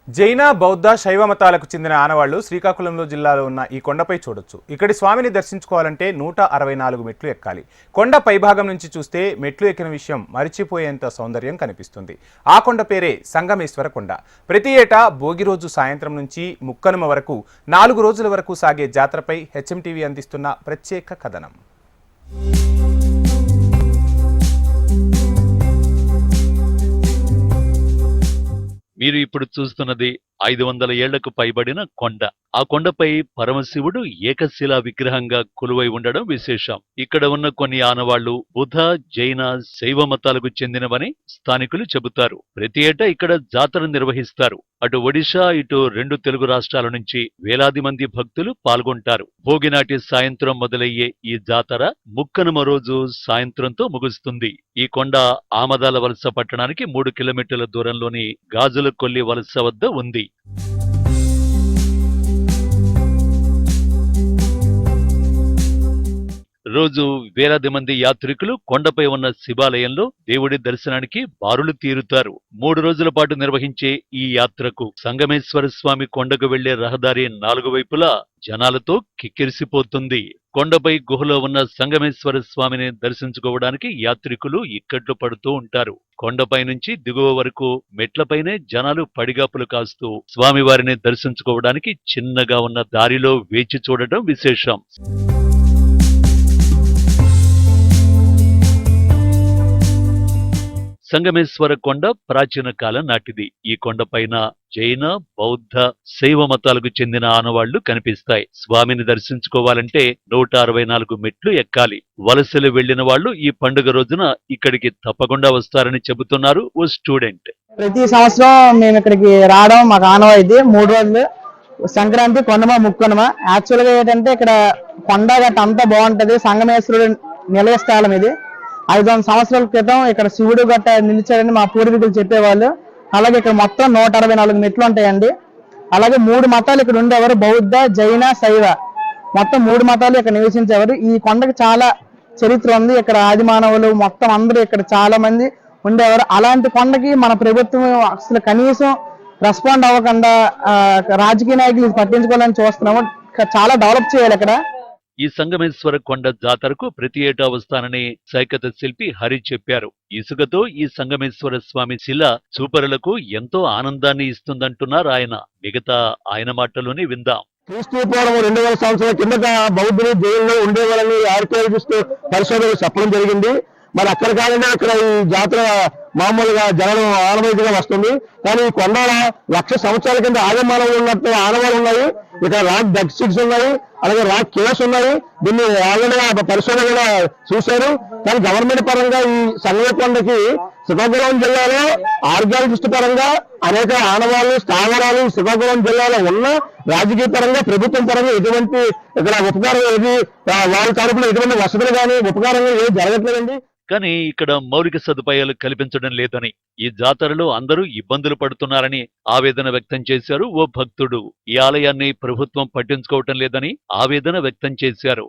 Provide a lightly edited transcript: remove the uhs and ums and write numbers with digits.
జైన, బౌద్ధ, శైవ మతాలకు చెందిన ఆనవాళ్లు శ్రీకాకుళంలో జిల్లాలో ఉన్న ఈ కొండపై చూడొచ్చు. ఇక్కడి స్వామిని దర్శించుకోవాలంటే 164 మెట్లు ఎక్కాలి. కొండ పైభాగం నుంచి చూస్తే మెట్లు ఎక్కిన విషయం మరిచిపోయేంత సౌందర్యం కనిపిస్తుంది. ఆ కొండ పేరే సంగమేశ్వర కొండ. ప్రతి ఏటా భోగి రోజు సాయంత్రం నుంచి ముక్కనుమ వరకు 4 రోజుల వరకు సాగే జాతరపై హెచ్ఎంటీవీ అందిస్తున్న ప్రత్యేక కథనం. మీరు ఇప్పుడు చూస్తున్నది 500 ఏళ్లకు పైబడిన కొండ. ఆ కొండపై పరమశివుడు ఏకశిలా విగ్రహంగా కొలువై ఉండడం విశేషం. ఇక్కడ ఉన్న కొన్ని ఆనవాళ్లు బుద్ధ, జైన, శైవ మతాలకు చెందినవని స్థానికులు చెబుతారు. ప్రతి ఏటా ఇక్కడ జాతర నిర్వహిస్తారు. అటు ఒడిషా, ఇటు 2 తెలుగు రాష్ట్రాల నుంచి వేలాది మంది భక్తులు పాల్గొంటారు. భోగినాటి సాయంత్రం మొదలయ్యే ఈ జాతర ముక్కనుమ రోజు సాయంత్రంతో ముగుస్తుంది. ఈ కొండ ఆమదాల వలస పట్టణానికి 3 కిలోమీటర్ల దూరంలోని గాజుల కొల్లి వలస వద్ద ఉంది. రోజు వేలాది మంది యాత్రికులు కొండపై ఉన్న శివాలయంలో దేవుడి దర్శనానికి బారులు తీరుతారు. 3 రోజుల పాటు నిర్వహించే ఈ యాత్రకు సంగమేశ్వర స్వామి కొండకు వెళ్లే రహదారి 4 వైపులా జనాలతో కిక్కిరిసిపోతుంది. కొండపై గుహలో ఉన్న సంగమేశ్వర స్వామిని దర్శించుకోవడానికి యాత్రికులు ఇక్కట్లు పడుతూ ఉంటారు. కొండపై నుంచి దిగువ వరకు మెట్లపైనే జనాలు పడిగాపులు కాస్తూ స్వామివారిని దర్శించుకోవడానికి చిన్నగా ఉన్న దారిలో వేచి చూడటం విశేషం. సంగమేశ్వర కొండ ప్రాచీన కాలం నాటిది. ఈ కొండపైన జైన, బౌద్ధ, శైవ మతాలకు చెందిన ఆనవాళ్లు కనిపిస్తాయి. స్వామిని దర్శించుకోవాలంటే 164 మెట్లు ఎక్కాలి. వలసలు వెళ్లిన వాళ్ళు ఈ పండుగ రోజున ఇక్కడికి తప్పకుండా వస్తారని చెబుతున్నారు ఓ స్టూడెంట్. ప్రతి సంవత్సరం మేము ఇక్కడికి రావడం మాకు ఆనవాయితీ. 3 రోజులు సంక్రాంతి, కొండమ, ముక్కనుమ. యాక్చువల్ గా ఏంటంటే ఇక్కడ కొండ గట్ట అంతా బాగుంటది. సంగమేశ్వరుడు నిలయ స్థలం ఇది. 500 సంవత్సరాల క్రితం ఇక్కడ శివుడు గట్ట నిలిచాడని మా పూర్వీకులు చెప్పేవాళ్ళు. అలాగే ఇక్కడ మొత్తం 164 మెట్లు ఉంటాయండి. అలాగే 3 మతాలు ఇక్కడ ఉండేవారు, బౌద్ధ, జైన, శైవ. మొత్తం 3 మతాలు ఇక్కడ నివసించేవారు. ఈ కొండకి చాలా చరిత్ర ఉంది. ఇక్కడ ఆది మానవులు మొత్తం అందరూ ఇక్కడ చాలా మంది ఉండేవారు. అలాంటి కొండకి మన ప్రభుత్వం అసలు కనీసం రెస్పాండ్ అవ్వకుండా రాజకీయ నాయకులు పట్టించుకోవాలని చూస్తున్నాము. చాలా డెవలప్ చేయాలి ఇక్కడ. ఈ సంగమేశ్వర కొండ జాతరకు ప్రతి ఏటా వస్తానని సైకత శిల్పి హరి చెప్పారు. ఇసుకతో ఈ సంగమేశ్వర స్వామి శిల చూపరులకు ఎంతో ఆనందాన్ని ఇస్తుందంటున్నారు ఆయన. మిగతా ఆయన మాటలోనే విందాం. క్రీస్తుపూర్వం 2000 సంవత్సరాల కిందట బౌద్ధులు జైల్లో ఉండేవాళ్ళని ఆర్కియాలజిస్ట్ పరిశోధనలు చెప్పడం జరిగింది. మరి అక్కడ కాకుండా అక్కడ ఈ జాతర మామూలుగా జనం ఆనవాయితీగా వస్తుంది. కానీ ఈ కొండల 1,00,000 సంవత్సరాల కింద ఆగమానవులు ఉన్నట్టు ఆనవాళ్ళు ఉన్నాయి. ఇక్కడ రాక్ డగ్ స్టిక్స్ ఉన్నాయి, అలాగే రాక్ కేవ్స్ ఉన్నాయి. దీన్ని ఆల్రెడీ పరిశోధన కూడా చూశారు. కానీ గవర్నమెంట్ పరంగా ఈ సంగమేకొండకి శ్రీకాకుళం జిల్లాలో ఆర్కియాలజిస్ట్ పరంగా అనేక ఆనవాళ్లు, స్థావరాలు శ్రీకాకుళం జిల్లాలో ఉన్న రాజకీయ పరంగా, ప్రభుత్వం పరంగా ఎటువంటి ఇక్కడ ఉపకారం ఏది వాళ్ళ తరపున ఎటువంటి వసతులు కానీ ఉపకారంగా ఏది జరగట్లేదండి. కానీ ఇక్కడ మౌలిక సదుపాయాలు కల్పించడం లేదని, ఈ జాతరలో అందరూ ఇబ్బందులు పడుతున్నారని ఆవేదన వ్యక్తం చేశారు ఓ భక్తుడు. ఈ ఆలయాన్ని ప్రభుత్వం పట్టించుకోవటం లేదని ఆవేదన వ్యక్తం చేశారు.